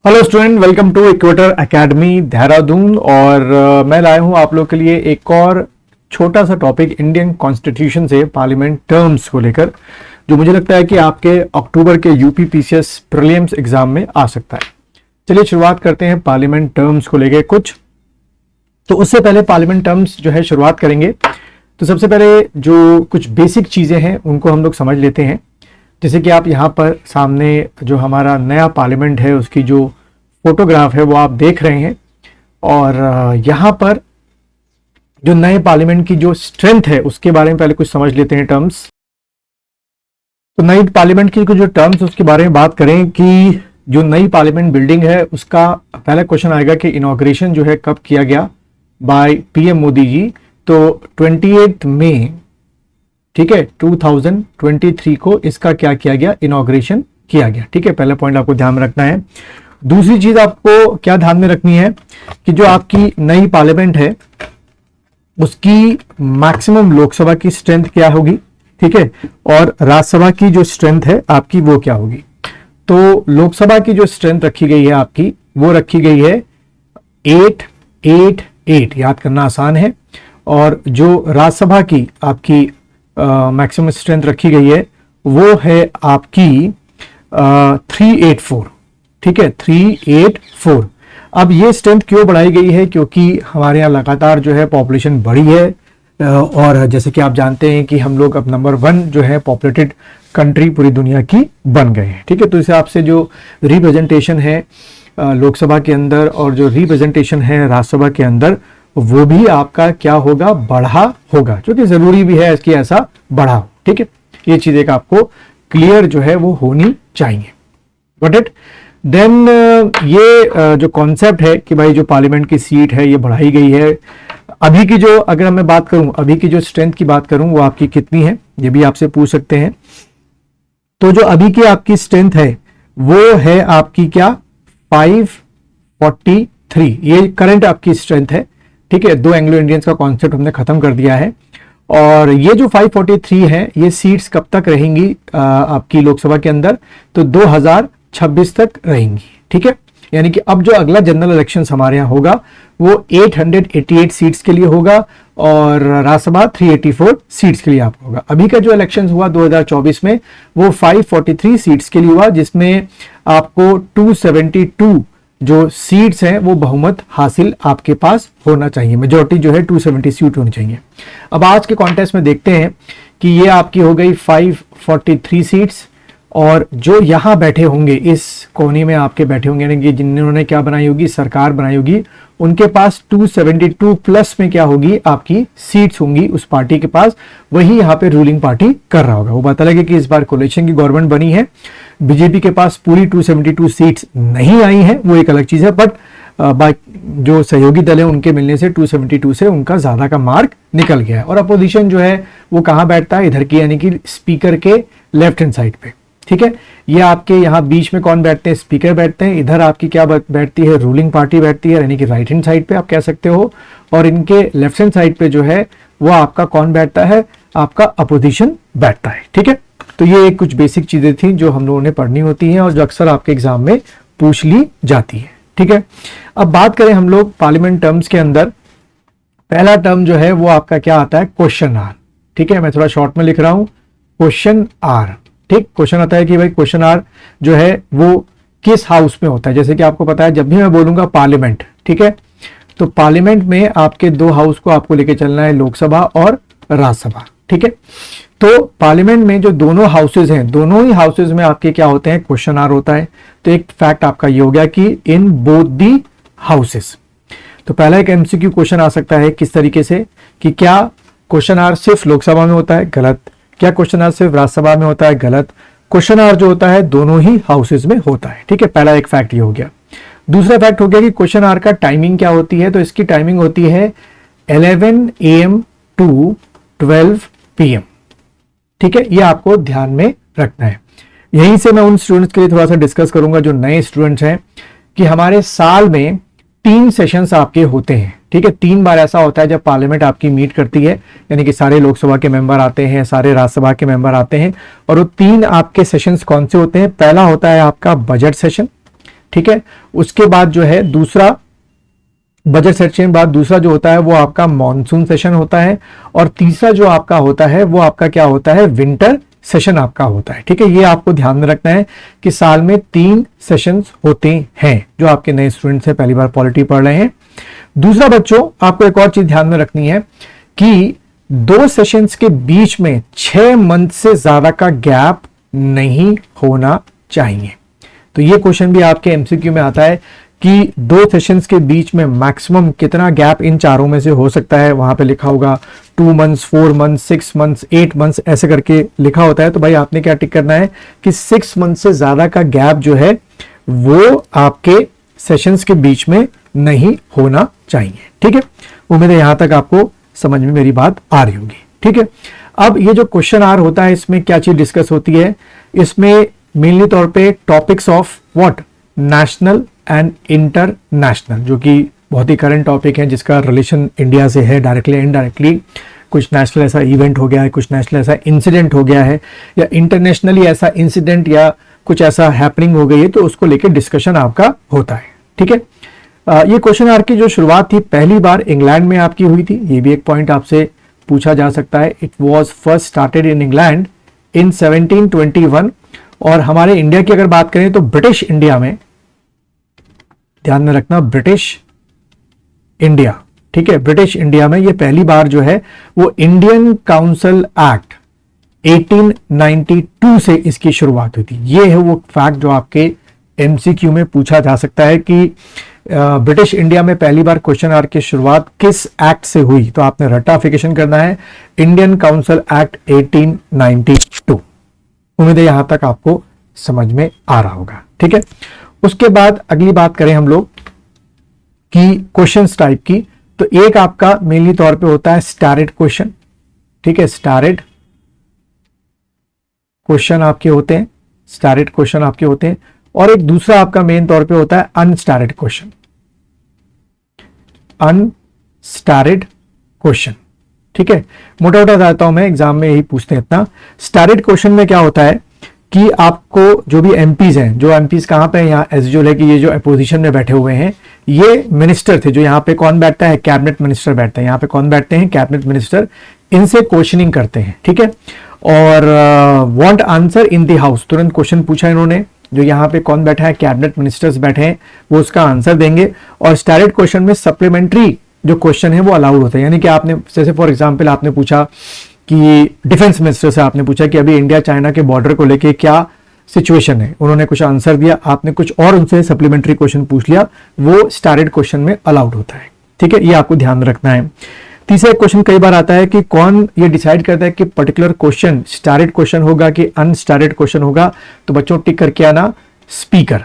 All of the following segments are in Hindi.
Hello student, welcome to Equator Academy Dehradun. और मैं लाया हूं आप लोग के लिए एक और छोटा सा टॉपिक इंडियन कॉन्स्टिट्यूशन से पार्लियामेंट टर्म्स को लेकर, जो मुझे लगता है कि आपके अक्टूबर के यूपी पीसीएस प्रीलिम्स एग्जाम में आ सकता है। चलिए शुरुआत करते हैं पार्लियामेंट टर्म्स को लेकर कुछ। तो उससे पहले पार्लियामेंट टर्म्स जो है शुरुआत करेंगे, तो सबसे पहले जो कुछ बेसिक चीज़ें हैं उनको हम लोग समझ लेते हैं। जैसे कि आप यहाँ पर सामने जो हमारा नया पार्लियामेंट है उसकी जो फोटोग्राफ है वो आप देख रहे हैं। और यहाँ पर जो नए पार्लियामेंट की जो स्ट्रेंथ है उसके बारे में पहले कुछ समझ लेते हैं टर्म्स। तो नई पार्लियामेंट की जो टर्म्स उसके बारे में बात करें कि जो नई पार्लियामेंट बिल्डिंग है उसका पहला क्वेश्चन आएगा कि इनॉग्रेशन जो है कब किया गया बाय पीएम मोदी जी। तो 28 मई, ठीक है, 2023 को इसका क्या किया गया, इनॉग्रेशन किया गया। ठीक है, पहला पॉइंट आपको ध्यान में रखना है। दूसरी चीज आपको क्या ध्यान में रखनी है कि जो आपकी नई पार्लियामेंट है उसकी मैक्सिमम लोकसभा की स्ट्रेंथ क्या होगी, ठीक है, और राज्यसभा की जो स्ट्रेंथ है आपकी वो क्या होगी। तो लोकसभा की जो स्ट्रेंथ रखी गई है आपकी वो रखी गई है 888, याद करना आसान है। और जो राज्यसभा की आपकी मैक्सिमम स्ट्रेंथ रखी गई है वो है आपकी 384, ठीक है, 384। अब ये स्ट्रेंथ क्यों बढ़ाई गई है, क्योंकि हमारे यहाँ लगातार जो है पॉपुलेशन बढ़ी है और जैसे कि आप जानते हैं कि हम लोग अब नंबर 1 जो है पॉपुलेटेड कंट्री पूरी दुनिया की बन गए हैं। ठीक है, तो इस हिसाब से जो रिप्रेजेंटेशन है लोकसभा के अंदर और जो रिप्रेजेंटेशन है राज्यसभा के अंदर वो भी आपका क्या होगा, बढ़ा होगा, जो कि जरूरी भी है कि ऐसा बढ़ा हो। ठीक है, ये चीज एक आपको क्लियर जो है वो होनी चाहिए। Got it. देन ये जो कॉन्सेप्ट है कि भाई जो पार्लियामेंट की सीट है ये बढ़ाई गई है। अभी की जो, अगर मैं बात करूं अभी की जो स्ट्रेंथ की बात करूं वो आपकी कितनी है, ये भी आपसे पूछ सकते हैं। तो जो अभी की आपकी स्ट्रेंथ है वो है आपकी क्या, 543। ये करंट आपकी स्ट्रेंथ है। ठीक है, दो एंग्लो इंडियंस का कॉन्सेप्ट हमने खत्म कर दिया है। और ये जो 543 है ये सीट्स कब तक रहेंगी आपकी लोकसभा के अंदर, तो 2026 तक रहेंगी। ठीक है, यानी कि अब जो अगला जनरल इलेक्शन हमारे यहाँ होगा वो 888 सीट्स के लिए होगा और राज्यसभा 384 सीट्स के लिए आपका होगा। अभी का जो इलेक्शन हुआ 2024 में वो 543 सीट्स के लिए हुआ, जिसमें आपको 272 जो सीट्स हैं वो बहुमत हासिल आपके पास होना चाहिए, मेजॉरिटी जो है 270 सीट होनी चाहिए। अब आज के कॉन्टेस्ट में देखते हैं कि ये आपकी हो गई 543 सीट्स, और जो यहाँ बैठे होंगे इस कोने में आपके बैठे होंगे, यानी कि जिन्होंने क्या बनाई होगी, सरकार बनाई होगी, उनके पास 272 प्लस में क्या होगी, आपकी सीट्स होंगी उस पार्टी के पास, वही यहाँ पे रूलिंग पार्टी कर रहा होगा। वो बात अलग है कि इस बार कोलिशन की गवर्नमेंट बनी है, बीजेपी के पास पूरी 272 सीट्स नहीं आई है, वो एक अलग चीज है, बट जो सहयोगी दल है उनके मिलने से 272 से उनका ज्यादा का मार्क निकल गया है। और अपोजिशन जो है वो कहाँ बैठता है, इधर की, यानी कि स्पीकर के लेफ्ट हैंड साइड पे। ठीक है, ये आपके यहाँ बीच में कौन बैठते हैं, स्पीकर बैठते हैं। इधर आपकी क्या बैठती है, रूलिंग पार्टी बैठती है, यानी कि राइट हैंड साइड पे आप कह सकते हो। और इनके लेफ्ट हैंड साइड पे जो है वो आपका कौन बैठता है, आपका अपोजिशन बैठता है। ठीक है, तो ये कुछ बेसिक चीजें थी जो हम लोगों ने पढ़नी होती हैं और जो अक्सर आपके एग्जाम में पूछ ली जाती है। ठीक है, अब बात करें हम लोग पार्लियामेंट टर्म्स के अंदर, पहला टर्म जो है वो आपका क्या आता है, क्वेश्चन आर। ठीक है, मैं थोड़ा शॉर्ट में लिख रहा हूं, क्वेश्चन आर। ठीक, क्वेश्चन आता है कि भाई क्वेश्चन आर जो है वो किस हाउस में होता है। जैसे कि आपको पता है जब भी मैं बोलूंगा पार्लियामेंट, ठीक है, तो पार्लियामेंट में आपके दो हाउस को आपको लेके चलना है, लोकसभा और राज्यसभा। ठीक है, तो पार्लियामेंट में जो दोनों हाउसेज हैं, दोनों ही हाउसेज में आपके क्या होते हैं, क्वेश्चन आर होता है। तो एक फैक्ट आपका ये हो गया कि इन बोथ दी हाउसेज। तो पहला एक एमसीक्यू क्वेश्चन आ सकता है किस तरीके से कि क्या क्वेश्चन आर सिर्फ लोकसभा में होता है, गलत। क्या क्वेश्चन आर सिर्फ राज्यसभा में होता है, गलत। क्वेश्चन आर जो होता है दोनों ही हाउसेज में होता है। ठीक है, पहला एक फैक्ट ये हो गया। दूसरा फैक्ट हो गया कि क्वेश्चन आर का टाइमिंग क्या होती है, तो इसकी टाइमिंग होती है 11 AM टू 12 PM। ठीक है, ये आपको ध्यान में रखना है। यहीं से मैं उन स्टूडेंट्स के लिए थोड़ा सा डिस्कस करूंगा जो नए स्टूडेंट्स हैं, कि हमारे साल में 3 सेशंस आपके होते हैं। ठीक है, 3 बार ऐसा होता है जब पार्लियामेंट आपकी मीट करती है, यानी कि सारे लोकसभा के मेंबर आते हैं, सारे राज्यसभा के मेंबर आते हैं। और वो 3 आपके सेशंस कौन से होते हैं, पहला होता है आपका बजट सेशन, ठीक है। उसके बाद जो है दूसरा बजट सेशन के बाद दूसरा जो होता है वो आपका मॉनसून सेशन होता है, और तीसरा जो आपका होता है वो आपका क्या होता है, विंटर सेशन आपका होता है। ठीक है, ये आपको ध्यान में रखना है कि साल में 3 सेशंस होते हैं। जो आपके नए स्टूडेंट्स हैं, पहली बार पॉलिटी पढ़ रहे हैं। दूसरा बच्चों, आपको एक और चीज ध्यान में रखनी है कि 2 सेशंस के बीच में 6 मंथ से ज्यादा का गैप नहीं होना चाहिए। तो ये क्वेश्चन भी आपके एमसीक्यू में आता है कि 2 सेशंस के बीच में मैक्सिमम कितना गैप इन चारों में से हो सकता है। वहां पे लिखा होगा 2 मंथ्स, 4 मंथ्स, 6 मंथ्स, 8 मंथ्स, ऐसे करके लिखा होता है। तो भाई आपने क्या टिक करना है कि 6 मंथ से ज्यादा का गैप जो है वो आपके सेशंस के बीच में नहीं होना चाहिए। ठीक है, उम्मीद है यहां तक आपको समझ में मेरी बात आ रही होगी। ठीक है, अब ये जो क्वेश्चन आर होता है इसमें क्या चीज डिस्कस होती है, इसमें मेनली तौर पे topics of what, national and international, जो कि बहुत ही करंट टॉपिक है जिसका रिलेशन इंडिया से है डायरेक्टली इनडायरेक्टली। कुछ नेशनल ऐसा इवेंट हो गया है, कुछ नेशनल ऐसा इंसिडेंट हो गया है, या इंटरनेशनली ऐसा इंसिडेंट या कुछ ऐसा हैपनिंग हो गई है, तो उसको लेकर डिस्कशन आपका होता है। ठीक है, ये क्वेश्चन आर की जो शुरुआत थी पहली बार इंग्लैंड में आपकी हुई थी। ये भी एक पॉइंट आपसे पूछा जा सकता है। It was first started in England in 1721, और हमारे इंडिया की अगर बात करें तो ब्रिटिश इंडिया में, ध्यान में रखना ब्रिटिश इंडिया, ठीक है, ब्रिटिश इंडिया में ये पहली बार जो है वो इंडियन काउंसिल एक्ट 1892 से इसकी शुरुआत हुई थी। ये है वो फैक्ट जो आपके एमसीक्यू में पूछा जा सकता है कि ब्रिटिश इंडिया में पहली बार क्वेश्चन आर की शुरुआत किस एक्ट से हुई। तो आपने रटाफिकेशन करना है इंडियन काउंसिल एक्ट 1892। उम्मीद है यहां तक आपको समझ में आ रहा होगा। ठीक है, उसके बाद अगली बात करें हम लोग कि क्वेश्चंस टाइप की, तो एक आपका मेनली तौर पे होता है स्टारेड क्वेश्चन। ठीक है, स्टारेड क्वेश्चन आपके होते हैं, स्टारेड क्वेश्चन आपके होते हैं, और एक दूसरा आपका मेन तौर पे होता है अनस्टारेड क्वेश्चन। अनस्टारेड क्वेश्चन, ठीक है, मोटा मोटा बताता हूं मैं, एग्जाम में यही पूछते हैं इतना। स्टारेड क्वेश्चन में क्या होता है कि आपको जो भी एमपीज हैं, जो एमपीज कहां पे यहाँ एस जो लेके ये जो अपोजिशन में बैठे हुए हैं, ये मिनिस्टर थे। जो यहाँ पे कौन बैठता है, कैबिनेट मिनिस्टर बैठते हैं। यहाँ पे कौन बैठते हैं, कैबिनेट मिनिस्टर। इनसे क्वेश्चनिंग करते हैं। ठीक है, और want answer in the house, तुरंत क्वेश्चन पूछा इन्होंने, जो यहाँ पे कौन बैठा है, कैबिनेट मिनिस्टर्स बैठे हैं, वो उसका आंसर देंगे। और स्टारेड क्वेश्चन में सप्लीमेंट्री जो क्वेश्चन है वो अलाउड होता है। यानी कि आपने जैसे फॉर एग्जांपल आपने पूछा कि डिफेंस मिनिस्टर से आपने पूछा कि अभी इंडिया चाइना के बॉर्डर को लेके क्या सिचुएशन है, उन्होंने कुछ आंसर दिया, आपने कुछ और उनसे सप्लीमेंट्री क्वेश्चन पूछ लिया, वो स्टारेड क्वेश्चन में अलाउड होता है। ठीक है, ये आपको ध्यान रखना है। तीसरा क्वेश्चन कई बार आता है कि कौन ये डिसाइड करता है कि पर्टिकुलर क्वेश्चन स्टारेड क्वेश्चन होगा कि अनस्टारेड क्वेश्चन होगा। तो बच्चों टिक करके आना, स्पीकर।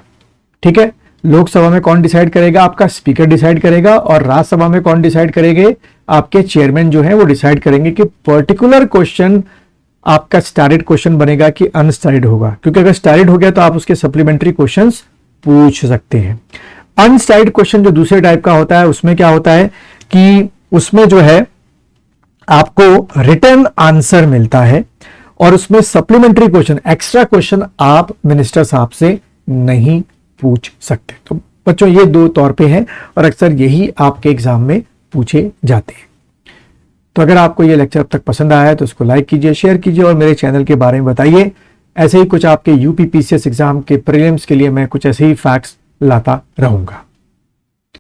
ठीक है, लोकसभा में कौन डिसाइड करेगा, आपका स्पीकर डिसाइड करेगा, और राज्यसभा में कौन डिसाइड करेंगे, आपके चेयरमैन जो है वो डिसाइड करेंगे कि पर्टिकुलर क्वेश्चन आपका स्टारेड क्वेश्चन बनेगा कि अनस्टारेड होगा। क्योंकि अगर स्टारेड हो गया तो आप उसके सप्लीमेंट्री क्वेश्चंस पूछ सकते हैं। अनस्टारेड क्वेश्चन जो दूसरे टाइप का होता है, उसमें क्या होता है कि उसमें जो है आपको रिटर्न आंसर मिलता है, और उसमें सप्लीमेंट्री क्वेश्चन, एक्स्ट्रा क्वेश्चन आप मिनिस्टर साहब से नहीं पूछ सकते। तो बच्चों ये 2 तौर पे हैं, और अक्सर यही आपके एग्जाम में पूछे जाते हैं। तो अगर आपको ये लेक्चर अब तक पसंद आया है तो इसको लाइक कीजिए, शेयर कीजिए, और मेरे चैनल के बारे में बताइए। ऐसे ही कुछ आपके यूपी पीसीएस एग्जाम के प्रीलिम्स के लिए मैं कुछ ऐसे ही फैक्ट्स लाता रहूंगा।